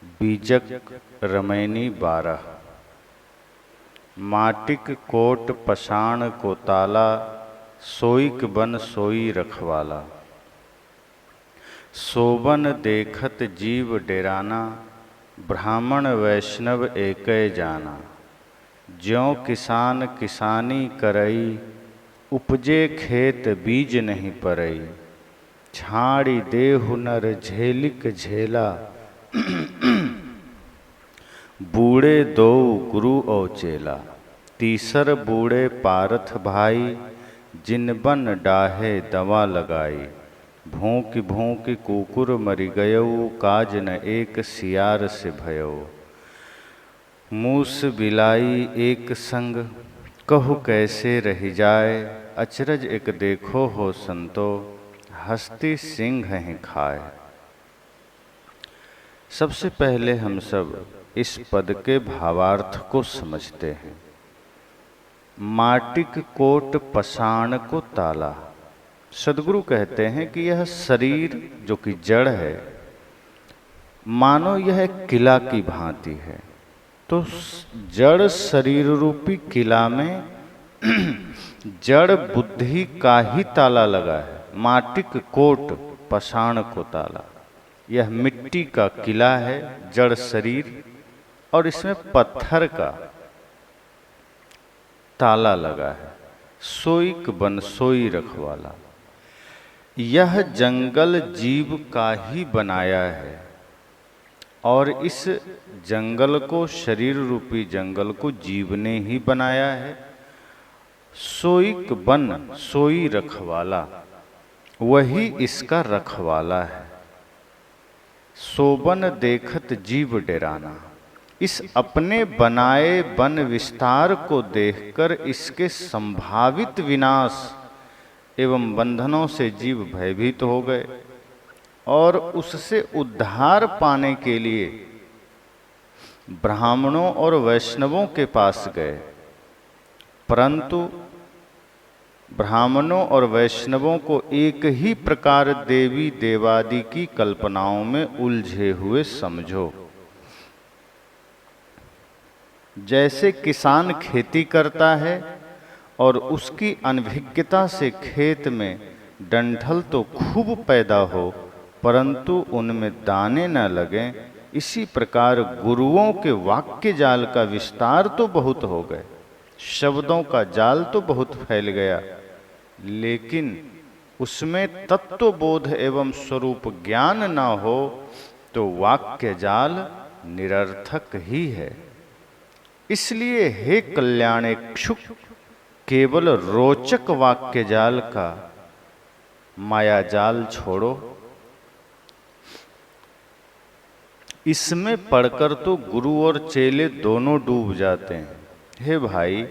बीजक रमैनी 12। माटिक कोट पसाण को ताला, सोईक बन सोई रखवाला। सोबन देखत जीव डेराना, ब्राह्मण वैष्णव एकै जाना। ज्यों किसान किसानी करई, उपजे खेत बीज नहीं परई। झाड़ी देहु नर झेलिक झेला, बूढ़े दो गुरु और चेला। तीसर बूढ़े पारथ भाई, जिन बन डाहे दवा लगाई। भूख भूख कुकुर मरि गयऊ, काज न एक सियार से भयऊ। मूस बिलाई एक संग, कहु कैसे रह जाए। अचरज एक देखो हो संतो, हस्ती सिंह ही खाए। सबसे पहले हम सब इस पद के भावार्थ को समझते हैं। माटिक कोट पसाण को ताला। सदगुरु कहते हैं कि यह शरीर जो कि जड़ है, मानो यह किला की भांति है। तो जड़ शरीर रूपी किला में जड़ बुद्धि का ही ताला लगा है। माटिक कोट पसाण को ताला, यह मिट्टी का किला है, जड़ शरीर, और इसमें पत्थर का ताला लगा है। सोईक बन सोई रखवाला। यह जंगल जीव का ही बनाया है, और इस जंगल को, शरीर रूपी जंगल को जीव ने ही बनाया है। सोईक बन सोई रखवाला, वही इसका रखवाला है। सोबन देखत जीव डेराना। इस अपने बनाए वन विस्तार को देखकर इसके संभावित विनाश एवं बंधनों से जीव भयभीत हो गए और उससे उद्धार पाने के लिए ब्राह्मणों और वैष्णवों के पास गए। परंतु ब्राह्मणों और वैष्णवों को एक ही प्रकार देवी देवादि की कल्पनाओं में उलझे हुए समझो। जैसे किसान खेती करता है और उसकी अनभिज्ञता से खेत में डंठल तो खूब पैदा हो, परंतु उनमें दाने न लगें, इसी प्रकार गुरुओं के वाक्य जाल का विस्तार तो बहुत हो गए, शब्दों का जाल तो बहुत फैल गया, लेकिन उसमें तत्वबोध एवं स्वरूप ज्ञान न हो तो वाक्य जाल निरर्थक ही है। इसलिए हे कल्याणेक्षुक, केवल रोचक वाक्य जाल का माया जाल छोड़ो। इसमें पढ़कर तो गुरु और चेले दोनों डूब जाते हैं। हे भाई,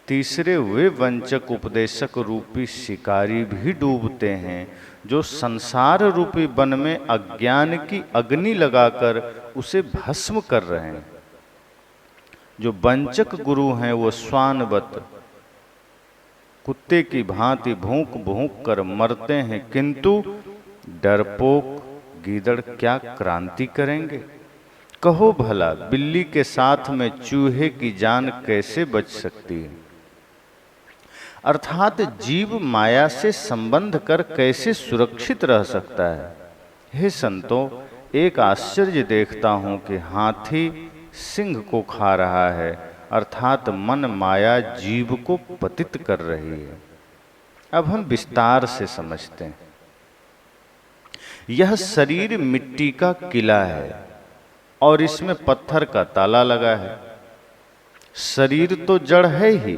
तीसरे वे वंचक उपदेशक रूपी शिकारी भी डूबते हैं, जो संसार रूपी वन में अज्ञान की अग्नि लगाकर उसे भस्म कर रहे हैं। जो वंचक गुरु हैं वो श्वानवत कुत्ते की भांति भूंक भूंक कर मरते हैं, किंतु डरपोक गीदड़ क्या क्रांति करेंगे। कहो भला, बिल्ली के साथ में चूहे की जान कैसे बच सकती है। अर्थात जीव माया से संबंध कर कैसे सुरक्षित रह सकता है। हे संतों, एक आश्चर्य देखता हूं कि हाथी सिंह को खा रहा है, अर्थात मन माया जीव को पतित कर रही है। अब हम विस्तार से समझते हैं। यह शरीर मिट्टी का किला है और इसमें पत्थर का ताला लगा है। शरीर तो जड़ है ही,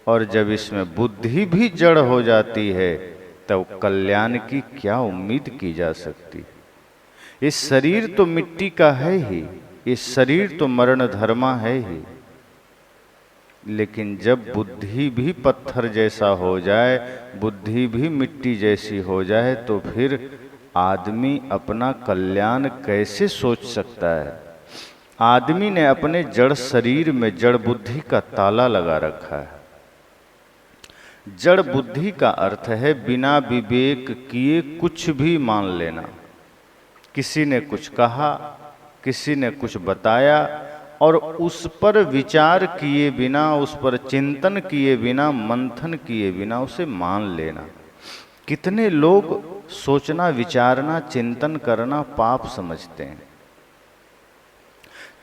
और जब इसमें बुद्धि भी जड़ हो जाती है तब कल्याण की क्या उम्मीद की जा सकती। ये शरीर तो मिट्टी का है ही, ये शरीर तो मरण धर्मा है ही, लेकिन जब बुद्धि भी पत्थर जैसा हो जाए, बुद्धि भी मिट्टी जैसी हो जाए, तो फिर आदमी अपना कल्याण कैसे सोच सकता है। आदमी ने अपने जड़ शरीर में जड़ बुद्धि का ताला लगा रखा है। जड़ बुद्धि का अर्थ है बिना विवेक किए कुछ भी मान लेना। किसी ने कुछ कहा, किसी ने कुछ बताया और उस पर विचार किए बिना, उस पर चिंतन किए बिना, मंथन किए बिना उसे मान लेना। कितने लोग सोचना, विचारना, चिंतन करना पाप समझते हैं।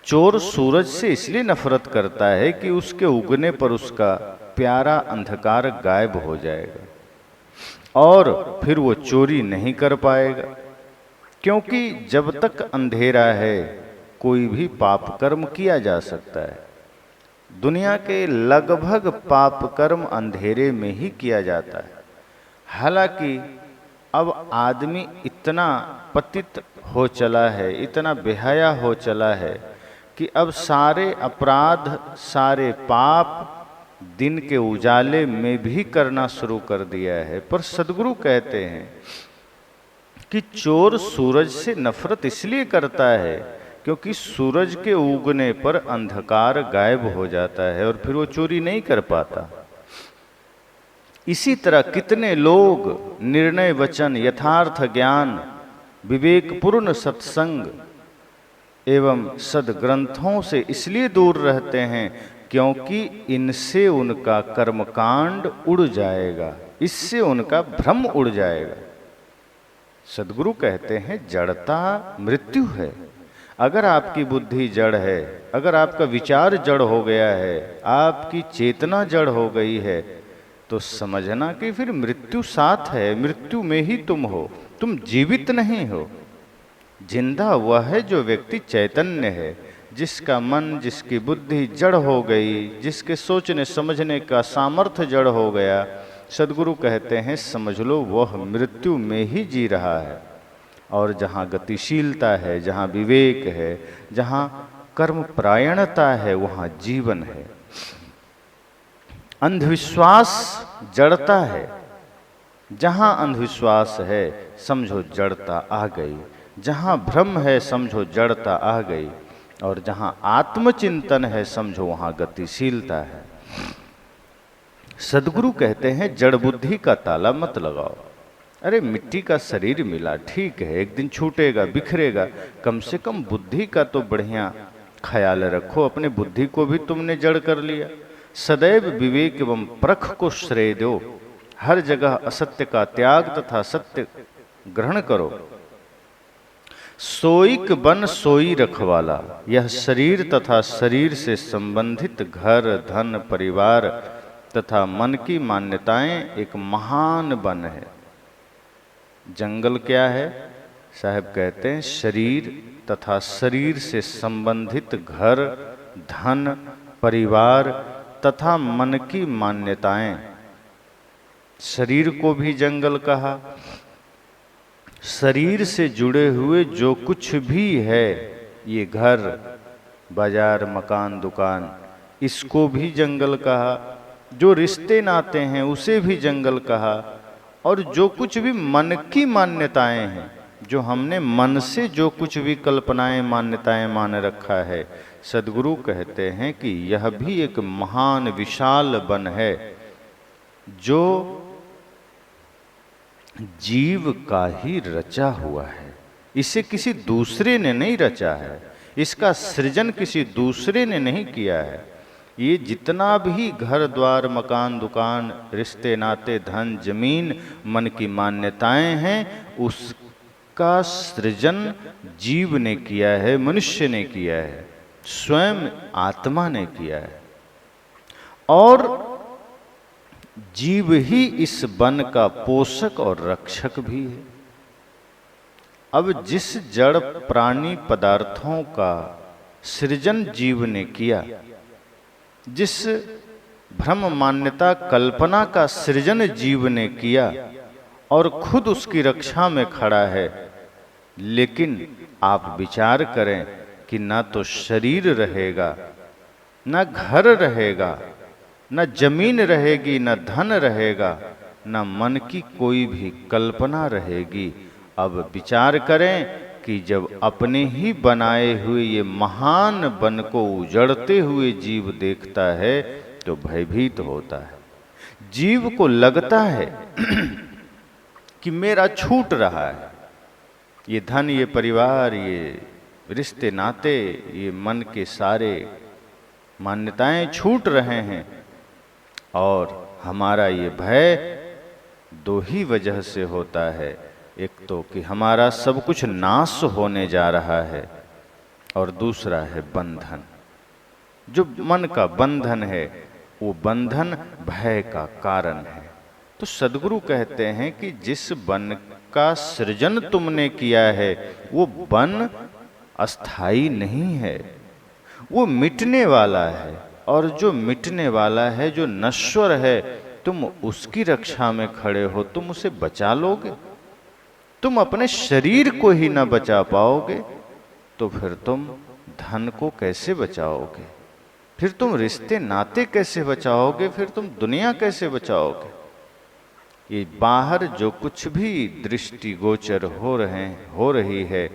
चोर सूरज से इसलिए नफरत करता है कि उसके उगने पर उसका प्यारा अंधकार गायब हो जाएगा और फिर वो चोरी नहीं कर पाएगा, क्योंकि जब तक अंधेरा है कोई भी पाप कर्म किया जा सकता है। दुनिया के लगभग पाप कर्म अंधेरे में ही किया जाता है। हालांकि अब आदमी इतना पतित हो चला है, इतना बेहया हो चला है कि अब सारे अपराध, सारे पाप दिन के उजाले में भी करना शुरू कर दिया है। पर सद्गुरु कहते हैं कि चोर सूरज से नफरत इसलिए करता है क्योंकि सूरज के उगने पर अंधकार गायब हो जाता है और फिर वो चोरी नहीं कर पाता। इसी तरह कितने लोग निर्णय वचन, यथार्थ ज्ञान, विवेकपूर्ण सत्संग एवं सद्ग्रंथों से इसलिए दूर रहते हैं क्योंकि इनसे उनका कर्मकांड उड़ जाएगा, इससे उनका भ्रम उड़ जाएगा। सद्गुरु कहते हैं जड़ता मृत्यु है। अगर आपकी बुद्धि जड़ है, अगर आपका विचार जड़ हो गया है, आपकी चेतना जड़ हो गई है, तो समझना कि फिर मृत्यु साथ है, मृत्यु में ही तुम हो, तुम जीवित नहीं हो। जिंदा वह है जो व्यक्ति चैतन्य है, जिसका मन, जिसकी बुद्धि जड़ हो गई, जिसके सोचने समझने का सामर्थ्य जड़ हो गया। सद्गुरु कहते हैं समझ लो वह मृत्यु में ही जी रहा है। और जहाँ गतिशीलता है, जहाँ विवेक है, जहाँ कर्म परायणता है, वहाँ जीवन है। अंधविश्वास जड़ता है। जहाँ अंधविश्वास है समझो जड़ता आ गई, जहाँ भ्रम है समझो जड़ता आ गई, और जहाँ आत्मचिंतन है समझो वहाँ गतिशीलता है। सद्गुरु कहते हैं जड़ बुद्धि का ताला मत लगाओ। अरे मिट्टी का शरीर मिला, ठीक है, एक दिन छूटेगा, बिखरेगा, कम से कम बुद्धि का तो बढ़िया ख्याल रखो। अपने बुद्धि को भी तुमने जड़ कर लिया। सदैव विवेक एवं परख को श्रेय दो। हर जगह असत्य का त्याग तथा सत्य ग्रहण करो। सोईक बन सोई रखवाला, यह शरीर तथा शरीर से संबंधित घर, धन, परिवार तथा मन की मान्यताएं एक महान वन है। जंगल क्या है? साहब कहते हैं शरीर तथा शरीर से संबंधित घर, धन, परिवार तथा मन की मान्यताएं। शरीर को भी जंगल कहा। शरीर से जुड़े हुए जो कुछ भी है, ये घर, बाजार, मकान, दुकान, इसको भी जंगल कहा। जो रिश्ते नाते हैं उसे भी जंगल कहा। और जो कुछ भी मन की मान्यताएं हैं, जो हमने मन से जो कुछ भी कल्पनाएं, मान्यताएं मान रखा है, सद्गुरु कहते हैं कि यह भी एक महान विशाल वन है जो जीव का ही रचा हुआ है। इसे किसी दूसरे ने नहीं रचा है, इसका सृजन किसी दूसरे ने नहीं किया है। ये जितना भी घर द्वार, मकान, दुकान, रिश्ते नाते, धन, जमीन, मन की मान्यताएं हैं, उसका सृजन जीव ने किया है, मनुष्य ने किया है, स्वयं आत्मा ने किया है। और जीव ही इस वन का पोषक और रक्षक भी है। अब जिस जड़ प्राणी पदार्थों का सृजन जीव ने किया, जिस भ्रम मान्यता कल्पना का सृजन जीव ने किया और खुद उसकी रक्षा में खड़ा है, लेकिन आप विचार करें कि ना तो शरीर रहेगा, ना घर रहेगा, न जमीन रहेगी, न धन रहेगा, न मन की कोई भी कल्पना रहेगी। अब विचार करें कि जब अपने ही बनाए हुए ये महान वन को उजड़ते हुए जीव देखता है तो भयभीत होता है। जीव को लगता है कि मेरा छूट रहा है, ये धन, ये परिवार, ये रिश्ते नाते, ये मन के सारे मान्यताएं छूट रहे हैं। और हमारा ये भय दो ही वजह से होता है। एक तो कि हमारा सब कुछ नाश होने जा रहा है, और दूसरा है बंधन। जो मन का बंधन है, वो बंधन भय का कारण है। तो सद्गुरु कहते हैं कि जिस वन का सृजन तुमने किया है, वो वन अस्थाई नहीं है, वो मिटने वाला है। और जो मिटने वाला है, जो नश्वर है, तुम उसकी रक्षा में खड़े हो, तुम उसे बचा लोगे? तुम अपने शरीर को ही ना बचा पाओगे, तो फिर तुम धन को कैसे बचाओगे? फिर तुम रिश्ते नाते कैसे बचाओगे? फिर तुम दुनिया कैसे बचाओगे? ये बाहर जो कुछ भी दृष्टि गोचर हो रही है,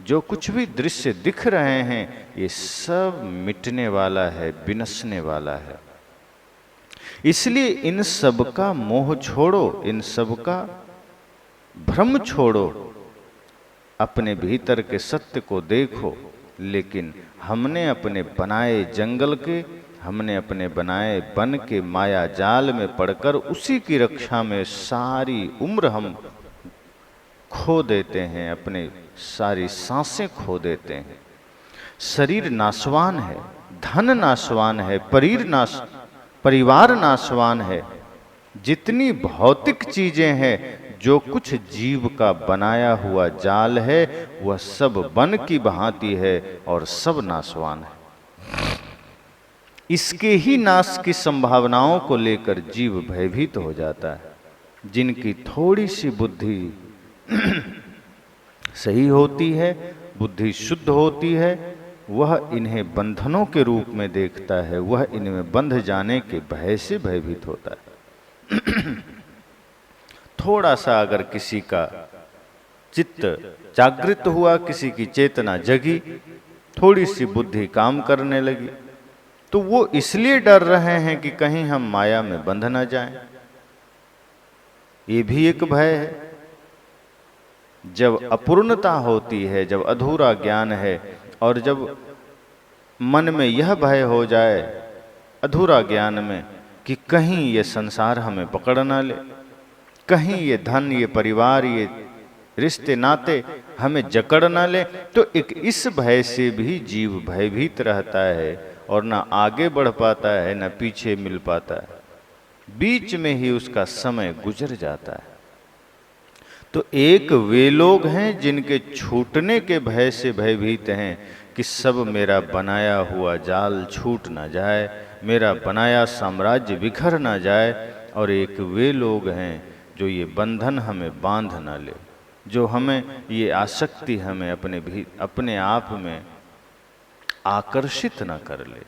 जो कुछ भी दृश्य दिख रहे हैं, ये सब मिटने वाला है, विनशने वाला है। इसलिए इन सब का मोह छोड़ो, इन सब का भ्रम छोड़ो, अपने भीतर के सत्य को देखो। लेकिन हमने अपने बनाए जंगल के, हमने अपने बनाए वन के माया जाल में पड़कर उसी की रक्षा में सारी उम्र हम खो देते हैं, अपने सारी सांसें खो देते हैं। शरीर नाशवान है, धन नाशवान है, परिवार नाशवान है। जितनी भौतिक चीजें हैं, जो कुछ जीव का बनाया हुआ जाल है, वह सब वन की भांति है और सब नाशवान है। इसके ही नाश की संभावनाओं को लेकर जीव भयभीत हो जाता है। जिनकी थोड़ी सी बुद्धि सही होती है, बुद्धि शुद्ध होती है, वह इन्हें बंधनों के रूप में देखता है, वह इनमें बंध जाने के भय से भयभीत होता है। थोड़ा सा अगर किसी का चित्त जागृत हुआ, किसी की चेतना जगी, थोड़ी सी बुद्धि काम करने लगी, तो वो इसलिए डर रहे हैं कि कहीं हम माया में बंध न जाएं। ये भी एक भय है। जब अपूर्णता होती है, जब अधूरा ज्ञान है, और जब मन में यह भय हो जाए अधूरा ज्ञान में कि कहीं ये संसार हमें पकड़ ना ले, कहीं ये धन, ये परिवार, ये रिश्ते नाते हमें जकड़ ना ले, तो एक इस भय से भी जीव भयभीत रहता है और ना आगे बढ़ पाता है, ना पीछे मिल पाता है। बीच में ही उसका समय गुजर जाता है। तो एक वे लोग हैं जिनके छूटने के भय से भयभीत हैं कि सब मेरा बनाया हुआ जाल छूट ना जाए, मेरा बनाया साम्राज्य बिखर ना जाए। और एक वे लोग हैं जो ये बंधन हमें बांध ना ले, जो हमें ये आसक्ति हमें अपने आप में आकर्षित ना कर ले।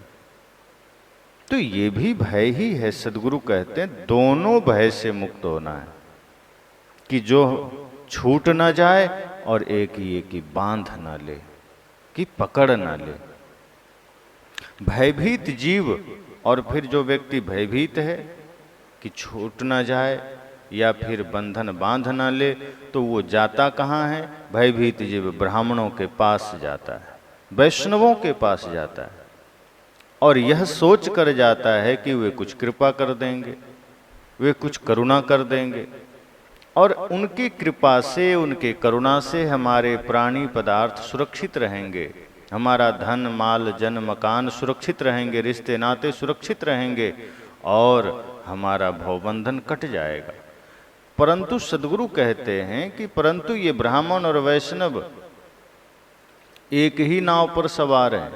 तो ये भी भय ही है। सद्गुरु कहते हैं दोनों भय से मुक्त होना है, कि जो छूट ना जाए और एक ये कि बांध ना ले, कि पकड़ ना ले। भयभीत जीव, और फिर जो व्यक्ति भयभीत है कि छूट ना जाए या फिर बंधन बांध ना ले, तो वो जाता कहाँ है? भयभीत जीव ब्राह्मणों के पास जाता है, वैष्णवों के पास जाता है, और यह सोच कर जाता है कि वे कुछ कृपा कर देंगे, वे कुछ करुणा कर देंगे, और उनकी कृपा से, उनके करुणा से हमारे प्राणी पदार्थ सुरक्षित रहेंगे, हमारा धन माल जन मकान सुरक्षित रहेंगे, रिश्ते नाते सुरक्षित रहेंगे, और हमारा भवबंधन कट जाएगा। परंतु सद्गुरु कहते हैं कि परंतु ये ब्राह्मण और वैष्णव एक ही नाव पर सवार हैं।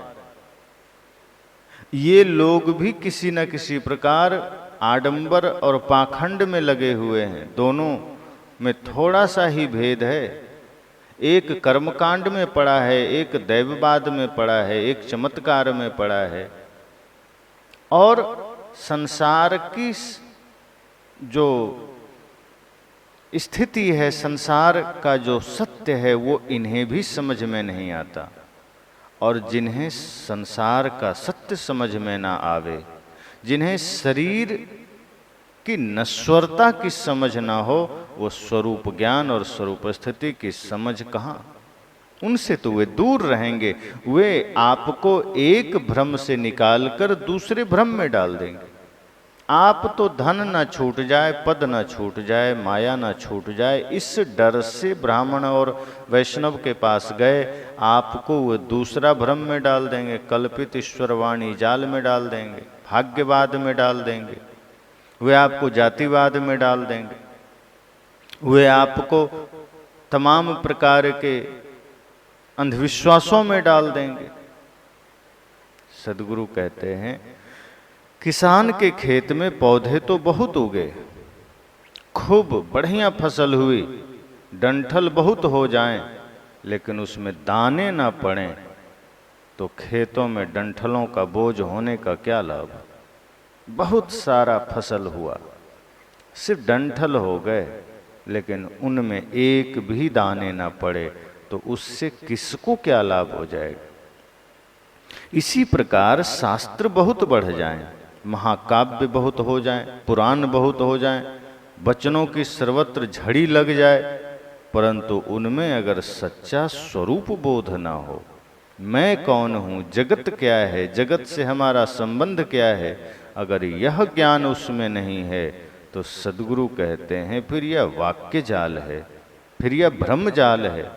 ये लोग भी किसी न किसी प्रकार आडंबर और पाखंड में लगे हुए हैं। दोनों में थोड़ा सा ही भेद है। एक कर्मकांड में पड़ा है, एक दैववाद में पड़ा है, एक चमत्कार में पड़ा है, और संसार की जो स्थिति है, संसार का जो सत्य है, वो इन्हें भी समझ में नहीं आता। और जिन्हें संसार का सत्य समझ में ना आवे, जिन्हें शरीर की नश्वरता की समझ ना हो, वो स्वरूप ज्ञान और स्वरूप स्थिति की समझ कहाँ उनसे तो वे दूर रहेंगे, वे आपको एक भ्रम से निकालकर दूसरे भ्रम में डाल देंगे। आप तो धन न छूट जाए, पद न छूट जाए, माया न छूट जाए, इस डर से ब्राह्मण और वैष्णव के पास गए। आपको वो दूसरा भ्रम में डाल देंगे, कल्पित ईश्वरवाणी जाल में डाल देंगे, भाग्यवाद में डाल देंगे, वे आपको जातिवाद में डाल देंगे, वे आपको तमाम प्रकार के अंधविश्वासों में डाल देंगे। सदगुरु कहते हैं, किसान के खेत में पौधे तो बहुत उगे, खूब बढ़िया फसल हुई, डंठल बहुत हो जाएं, लेकिन उसमें दाने ना पड़ें तो खेतों में डंठलों का बोझ होने का क्या लाभ। बहुत सारा फसल हुआ, सिर्फ डंठल हो गए, लेकिन उनमें एक भी दाने ना पड़े तो उससे किसको क्या लाभ हो जाएगा। इसी प्रकार शास्त्र बहुत बढ़ जाएं, महाकाव्य बहुत हो जाएं, पुराण बहुत हो जाएं, वचनों की सर्वत्र झड़ी लग जाए, परंतु उनमें अगर सच्चा स्वरूप बोध ना हो, मैं कौन हूँ, जगत क्या है, जगत से हमारा संबंध क्या है, अगर यह ज्ञान उसमें नहीं है तो सदगुरु कहते हैं फिर यह वाक्य जाल है, फिर यह भ्रम जाल है।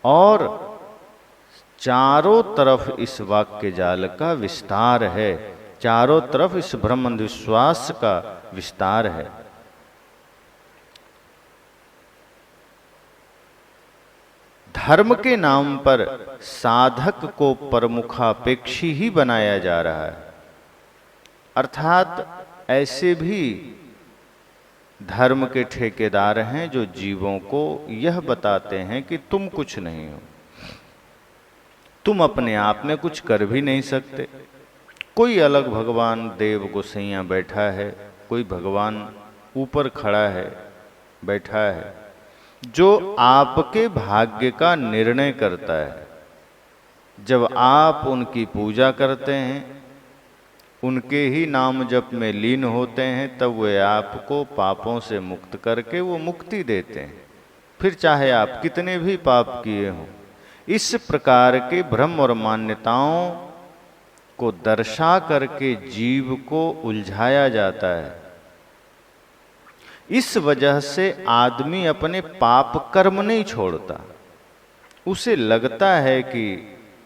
और चारों तरफ इस वाक्य जाल का विस्तार है, चारों तरफ इस भ्रम अंधविश्वास का विस्तार है। धर्म के नाम पर साधक को प्रमुखापेक्षी ही बनाया जा रहा है, अर्थात ऐसे भी धर्म के ठेकेदार हैं जो जीवों को यह बताते हैं कि तुम कुछ नहीं हो, तुम अपने आप में कुछ कर भी नहीं सकते। कोई अलग भगवान देव गोसैया बैठा है, कोई भगवान ऊपर खड़ा है, बैठा है, जो आपके भाग्य का निर्णय करता है। जब आप उनकी पूजा करते हैं, उनके ही नाम जप में लीन होते हैं, तब वे आपको पापों से मुक्त करके वो मुक्ति देते हैं, फिर चाहे आप कितने भी पाप किए हों। इस प्रकार के भ्रम और मान्यताओं को दर्शा करके जीव को उलझाया जाता है। इस वजह से आदमी अपने पाप कर्म नहीं छोड़ता। उसे लगता है कि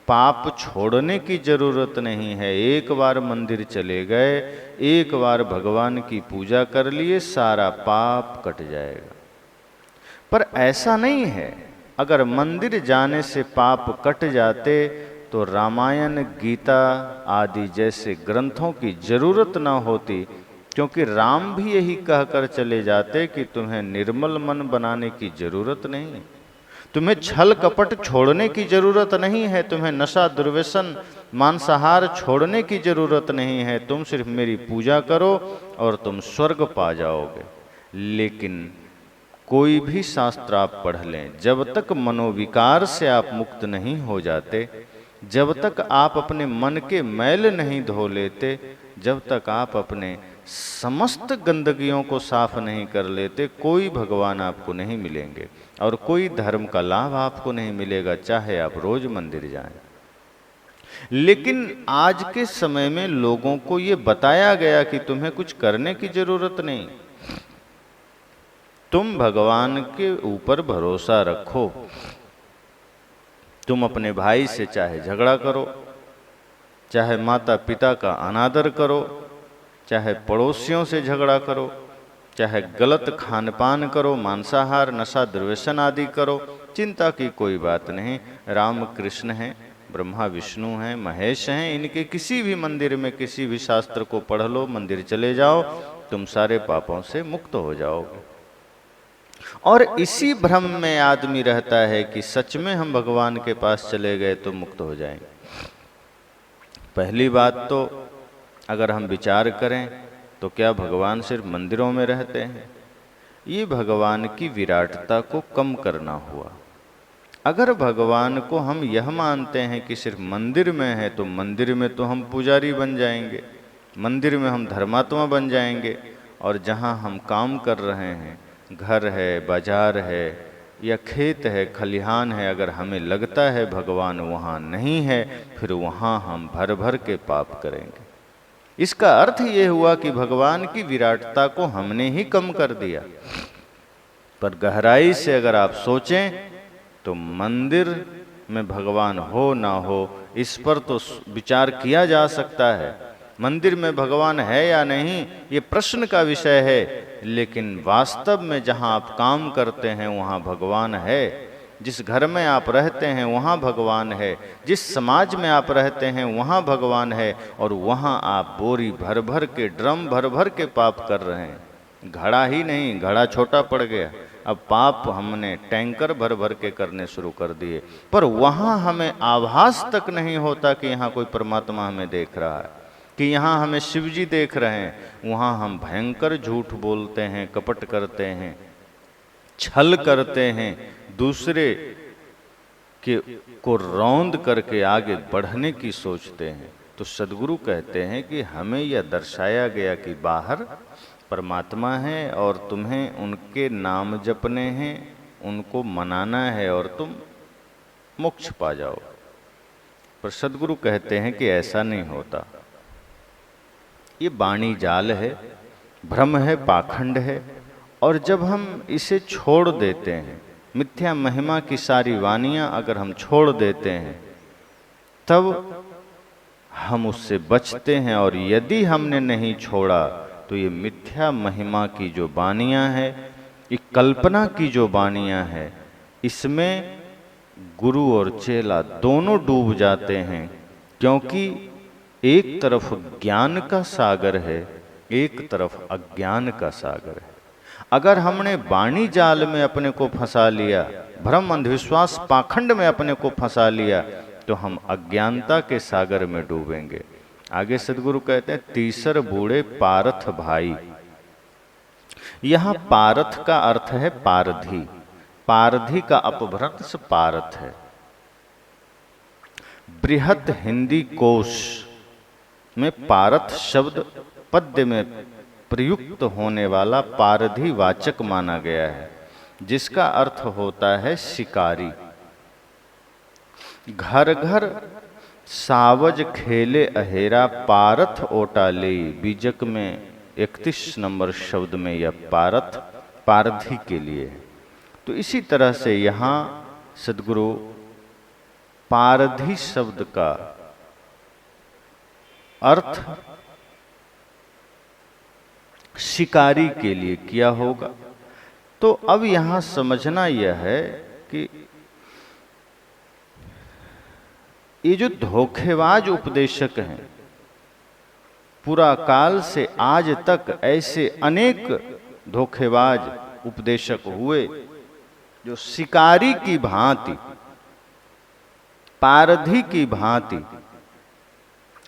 पाप छोड़ने की जरूरत नहीं है, एक बार मंदिर चले गए, एक बार भगवान की पूजा कर लिए, सारा पाप कट जाएगा। पर ऐसा नहीं है। अगर मंदिर जाने से पाप कट जाते तो रामायण, गीता आदि जैसे ग्रंथों की जरूरत न होती, क्योंकि राम भी यही कहकर चले जाते कि तुम्हें निर्मल मन बनाने की जरूरत नहीं, तुम्हें छल कपट छोड़ने की जरूरत नहीं है, तुम्हें नशा दुर्व्यसन मांसाहार छोड़ने की जरूरत नहीं है, तुम सिर्फ मेरी पूजा करो और तुम स्वर्ग पा जाओगे। लेकिन कोई भी शास्त्र आप पढ़ लें, जब तक मनोविकार से आप मुक्त नहीं हो जाते, जब तक आप अपने मन के मैल नहीं धो लेते, जब तक आप अपने समस्त गंदगियों को साफ नहीं कर लेते, कोई भगवान आपको नहीं मिलेंगे और कोई धर्म का लाभ आपको नहीं मिलेगा, चाहे आप रोज मंदिर जाएं। लेकिन आज के समय में लोगों को ये बताया गया कि तुम्हें कुछ करने की जरूरत नहीं, तुम भगवान के ऊपर भरोसा रखो। तुम अपने भाई से चाहे झगड़ा करो, चाहे माता पिता का अनादर करो, चाहे पड़ोसियों से झगड़ा करो, चाहे गलत खान पान करो, मांसाहार, नशा दुर्व्यसन आदि करो, चिंता की कोई बात नहीं। राम कृष्ण हैं, ब्रह्मा विष्णु हैं, महेश हैं, इनके किसी भी मंदिर में किसी भी शास्त्र को पढ़ लो, मंदिर चले जाओ, तुम सारे पापों से मुक्त हो जाओगे। और इसी भ्रम में आदमी रहता है कि सच में हम भगवान के पास चले गए तो मुक्त हो जाएंगे। पहली बात तो अगर हम विचार करें तो क्या भगवान सिर्फ मंदिरों में रहते हैं? ये भगवान की विराटता को कम करना हुआ। अगर भगवान को हम यह मानते हैं कि सिर्फ मंदिर में है, तो मंदिर में तो हम पुजारी बन जाएंगे, मंदिर में हम धर्मात्मा बन जाएंगे, और जहाँ हम काम कर रहे हैं, घर है, बाजार है, या खेत है, खलिहान है, अगर हमें लगता है भगवान वहाँ नहीं है, फिर वहाँ हम भर भर के पाप करेंगे। इसका अर्थ ये हुआ कि भगवान की विराटता को हमने ही कम कर दिया। पर गहराई से अगर आप सोचें तो मंदिर में भगवान हो ना हो, इस पर तो विचार किया जा सकता है। मंदिर में भगवान है या नहीं ये प्रश्न का विषय है, लेकिन वास्तव में जहाँ आप काम करते हैं वहाँ भगवान है, जिस घर में आप रहते हैं वहाँ भगवान है, जिस समाज में आप रहते हैं वहाँ भगवान है, और वहाँ आप बोरी भर भर के, ड्रम भर भर के पाप कर रहे हैं। घड़ा ही नहीं, घड़ा छोटा पड़ गया, अब पाप हमने टैंकर भर भर के करने शुरू कर दिए। पर वहाँ हमें आभास तक नहीं होता कि यहाँ कोई परमात्मा हमें देख रहा है, कि यहाँ हमें शिव जी देख रहे हैं। वहाँ हम भयंकर झूठ बोलते हैं, कपट करते हैं, छल करते हैं, दूसरे के को रौंद करके आगे बढ़ने की सोचते हैं। तो सद्गुरु कहते हैं कि हमें यह दर्शाया गया कि बाहर परमात्मा है और तुम्हें उनके नाम जपने हैं, उनको मनाना है और तुम मोक्ष पा जाओ। पर सद्गुरु कहते हैं कि ऐसा नहीं होता। ये वाणी जाल है, भ्रम है, पाखंड है, और जब हम इसे छोड़ देते हैं, मिथ्या महिमा की सारी वानियां अगर हम छोड़ देते हैं, तब हम उससे बचते हैं। और यदि हमने नहीं छोड़ा तो ये मिथ्या महिमा की जो वानियां हैं, ये कल्पना की जो वानियां हैं, इसमें गुरु और चेला दोनों डूब जाते हैं। क्योंकि एक तरफ ज्ञान का सागर है, एक तरफ अज्ञान का सागर है। अगर हमने वाणी जाल में अपने को फंसा लिया, भ्रम अंधविश्वास पाखंड में अपने को फंसा लिया, तो हम अज्ञानता के सागर में डूबेंगे। आगे सद्गुरु कहते हैं, तीसर बूढ़े पारथ भाई। यहां पारथ का अर्थ है पारधी। पारधी का अपभ्रंश पारथ है। बृहत हिंदी कोश में पारथ शब्द पद्य में प्रयुक्त होने वाला पारधी वाचक माना गया है, जिसका अर्थ होता है शिकारी। घर घर सावज खेले अहेरा, पारथ ओटा ले। बीजक में 31 नंबर शब्द में यह पारथ पारधी के लिए है। तो इसी तरह से यहाँ सद्गुरु पारधी शब्द का अर्थ शिकारी के लिए किया होगा। तो अब यहाँ समझना यह है कि ये जो धोखेबाज उपदेशक हैं, पूरा काल से आज तक ऐसे अनेक धोखेबाज उपदेशक हुए जो शिकारी की भांति, पारधी की भांति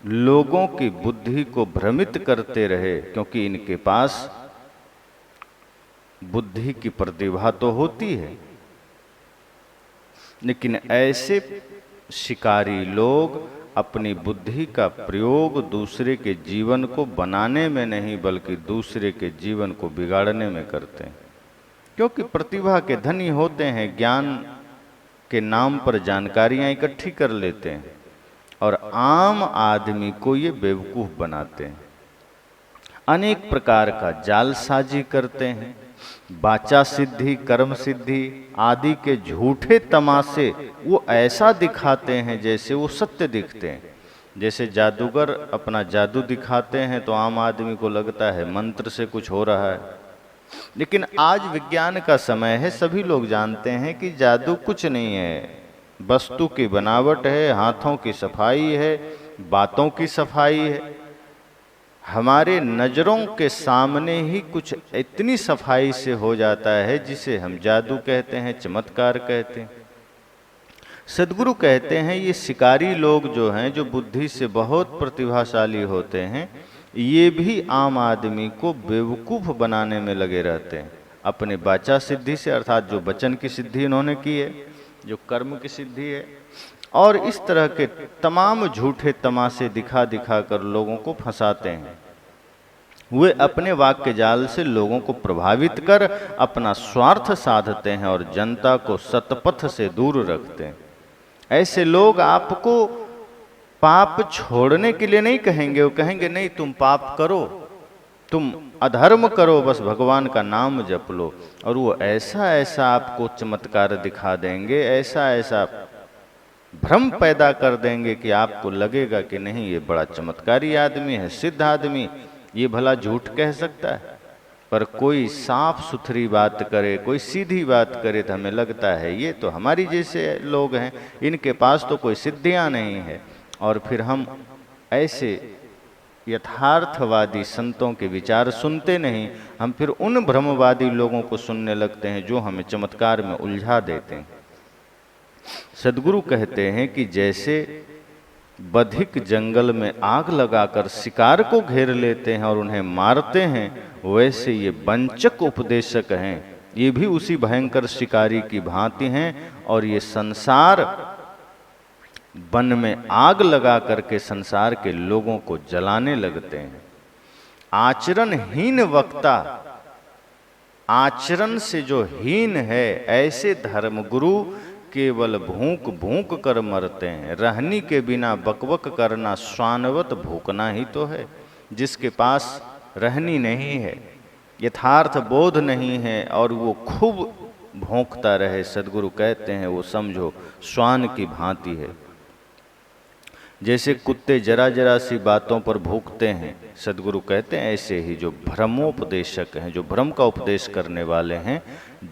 लोगों की बुद्धि को भ्रमित करते रहे। क्योंकि इनके पास बुद्धि की प्रतिभा तो होती है, लेकिन ऐसे शिकारी लोग अपनी बुद्धि का प्रयोग दूसरे के जीवन को बनाने में नहीं, बल्कि दूसरे के जीवन को बिगाड़ने में करते हैं। क्योंकि प्रतिभा के धनी होते हैं, ज्ञान के नाम पर जानकारियां इकट्ठी कर लेते हैं और आम आदमी को ये बेवकूफ बनाते हैं। अनेक प्रकार का जालसाजी करते हैं, वाचा सिद्धि, कर्म सिद्धि आदि के झूठे तमाशे वो ऐसा दिखाते हैं जैसे वो सत्य दिखते हैं। जैसे जादूगर अपना जादू दिखाते हैं तो आम आदमी को लगता है मंत्र से कुछ हो रहा है, लेकिन आज विज्ञान का समय है, सभी लोग जानते हैं कि जादू कुछ नहीं है, वस्तु की बनावट है, हाथों की सफाई है, बातों की सफाई है। हमारे नजरों के सामने ही कुछ इतनी सफाई से हो जाता है जिसे हम जादू कहते हैं, चमत्कार कहते हैं। सद्गुरु कहते हैं ये शिकारी लोग जो हैं, जो बुद्धि से बहुत प्रतिभाशाली होते हैं, ये भी आम आदमी को बेवकूफ बनाने में लगे रहते हैं। अपने वाचा सिद्धि से, अर्थात जो वचन की सिद्धि इन्होंने की है, जो कर्म की सिद्धि है, और इस तरह के तमाम झूठे तमाशे दिखा दिखा कर लोगों को फंसाते हैं। वे अपने वाक्य जाल से लोगों को प्रभावित कर अपना स्वार्थ साधते हैं और जनता को सतपथ से दूर रखते हैं। ऐसे लोग आपको पाप छोड़ने के लिए नहीं कहेंगे, वो कहेंगे नहीं तुम पाप करो, तुम अधर्म करो, बस भगवान का नाम जप लो। और वो ऐसा ऐसा आपको चमत्कार दिखा देंगे, ऐसा ऐसा भ्रम पैदा कर देंगे कि आपको लगेगा कि नहीं ये बड़ा चमत्कारी आदमी है, सिद्ध आदमी, ये भला झूठ कह सकता है। पर कोई साफ सुथरी बात करे, कोई सीधी बात करे तो हमें लगता है ये तो हमारी जैसे लोग हैं, इनके पास तो कोई सिद्धियां नहीं है। और फिर हम ऐसे यथार्थवादी संतों के विचार सुनते नहीं, हम फिर उन भ्रमवादी लोगों को सुनने लगते हैं जो हमें चमत्कार में उलझा देते हैं। सद्गुरु कहते हैं कि जैसे बधिक जंगल में आग लगाकर शिकार को घेर लेते हैं और उन्हें मारते हैं, वैसे ये वंचक उपदेशक हैं, ये भी उसी भयंकर शिकारी की भांति हैं। और ये संसार वन में आग लगा करके संसार के लोगों को जलाने लगते हैं। आचरणहीन वक्ता, आचरण से जो हीन है, ऐसे धर्मगुरु केवल भूक भूक कर मरते हैं। रहनी के बिना बकबक करना स्वानवत भूकना ही तो है। जिसके पास रहनी नहीं है, यथार्थ बोध नहीं है और वो खूब भौंकता रहे, सद्गुरु कहते हैं वो समझो श्वान की भांति है। जैसे कुत्ते जरा जरा सी बातों पर भूकते हैं, सद्गुरु कहते हैं ऐसे ही जो भ्रमोपदेशक हैं, जो भ्रम का उपदेश करने वाले हैं,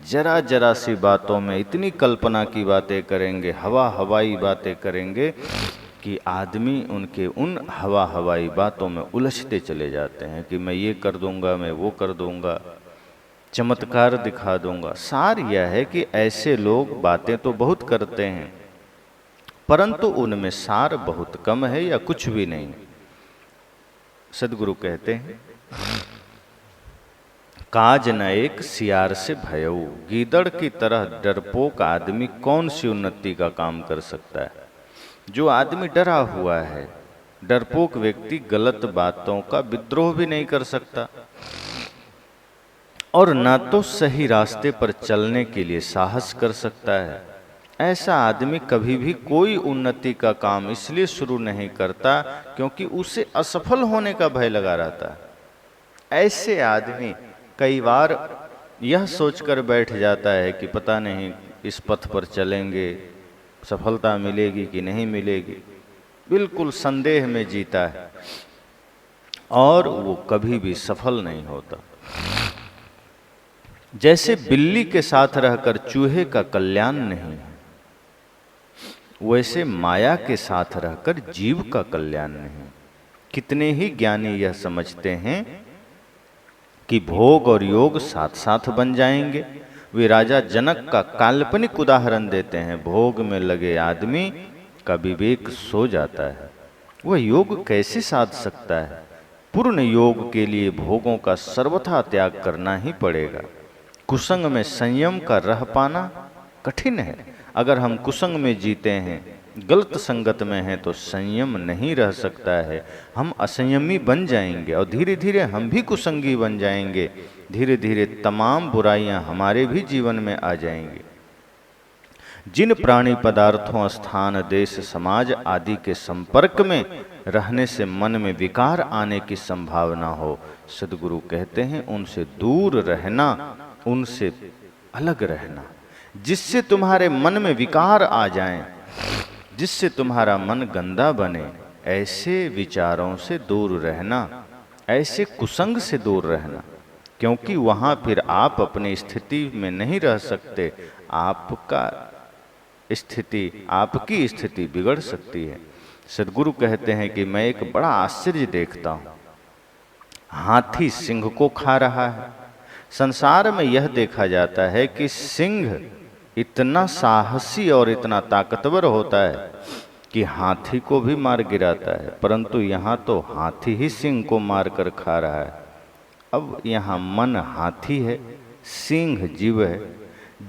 जरा जरा सी बातों में इतनी कल्पना की बातें करेंगे, हवा हवाई बातें करेंगे कि आदमी उनके उन हवा हवाई बातों में उलझते चले जाते हैं कि मैं ये कर दूंगा, मैं वो कर दूंगा, चमत्कार दिखा दूंगा। सार यह है कि ऐसे लोग बातें तो बहुत करते हैं परंतु उनमें सार बहुत कम है या कुछ भी नहीं। सद्गुरु कहते हैं काज न एक सियार से भयऊ, गीदड़ की तरह डरपोक आदमी कौन सी उन्नति का काम कर सकता है। जो आदमी डरा हुआ है, डरपोक व्यक्ति गलत बातों का विद्रोह भी नहीं कर सकता और न तो सही रास्ते पर चलने के लिए साहस कर सकता है। ऐसा आदमी कभी भी कोई उन्नति का काम इसलिए शुरू नहीं करता क्योंकि उसे असफल होने का भय लगा रहता है। ऐसे आदमी कई बार यह सोचकर बैठ जाता है कि पता नहीं इस पथ पर चलेंगे सफलता मिलेगी कि नहीं मिलेगी, बिल्कुल संदेह में जीता है और वो कभी भी सफल नहीं होता। जैसे बिल्ली के साथ रहकर चूहे का कल्याण नहीं है, वैसे माया के साथ रहकर जीव का कल्याण नहीं। कितने ही ज्ञानी यह समझते हैं कि भोग और योग साथ साथ बन जाएंगे। वे राजा जनक का काल्पनिक उदाहरण देते हैं। भोग में लगे आदमी का विवेक सो जाता है, वह योग कैसे साध सकता है। पूर्ण योग के लिए भोगों का सर्वथा त्याग करना ही पड़ेगा। कुसंग में संयम का रह पाना कठिन है। अगर हम कुसंग में जीते हैं, गलत संगत में हैं, तो संयम नहीं रह सकता है। हम असंयमी बन जाएंगे और धीरे धीरे हम भी कुसंगी बन जाएंगे। धीरे धीरे तमाम बुराइयां हमारे भी जीवन में आ जाएंगी। जिन प्राणी पदार्थों, स्थान, देश, समाज आदि के संपर्क में रहने से मन में विकार आने की संभावना हो, सद्गुरु कहते हैं उनसे दूर रहना, उनसे अलग रहना। जिससे तुम्हारे मन में विकार आ जाएं, जिससे तुम्हारा मन गंदा बने, ऐसे विचारों से दूर रहना, ऐसे कुसंग से दूर रहना। क्योंकि वहां फिर आप अपनी स्थिति में नहीं रह सकते, आपकी स्थिति बिगड़ सकती है। सद्गुरु कहते हैं कि मैं एक बड़ा आश्चर्य देखता हूं। हाथी सिंह को खा रहा है। संसार में यह देखा जाता है कि सिंह इतना साहसी और इतना ताकतवर होता है कि हाथी को भी मार गिराता है, परंतु यहाँ तो हाथी ही सिंह को मार कर खा रहा है। अब यहाँ मन हाथी है, सिंह जीव है।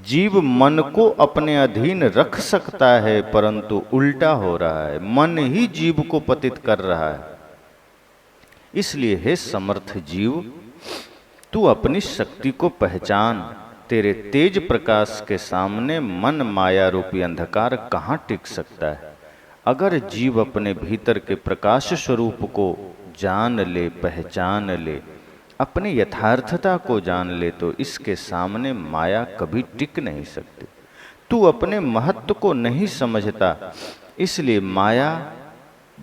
जीव मन को अपने अधीन रख सकता है, परंतु उल्टा हो रहा है, मन ही जीव को पतित कर रहा है। इसलिए हे समर्थ जीव, तू अपनी शक्ति को पहचान। तेरे तेज प्रकाश के सामने मन माया रूपी अंधकार कहाँ टिक सकता है। अगर जीव अपने भीतर के प्रकाश स्वरूप को जान ले, पहचान ले, अपनी यथार्थता को जान ले, तो इसके सामने माया कभी टिक नहीं सकती। तू अपने महत्व को नहीं समझता, इसलिए माया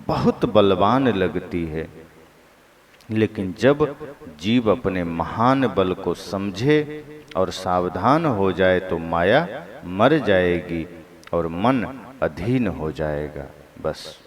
बहुत बलवान लगती है। लेकिन जब जीव अपने महान बल को समझे और सावधान हो जाए तो माया मर जाएगी और मन अधीन हो जाएगा। बस।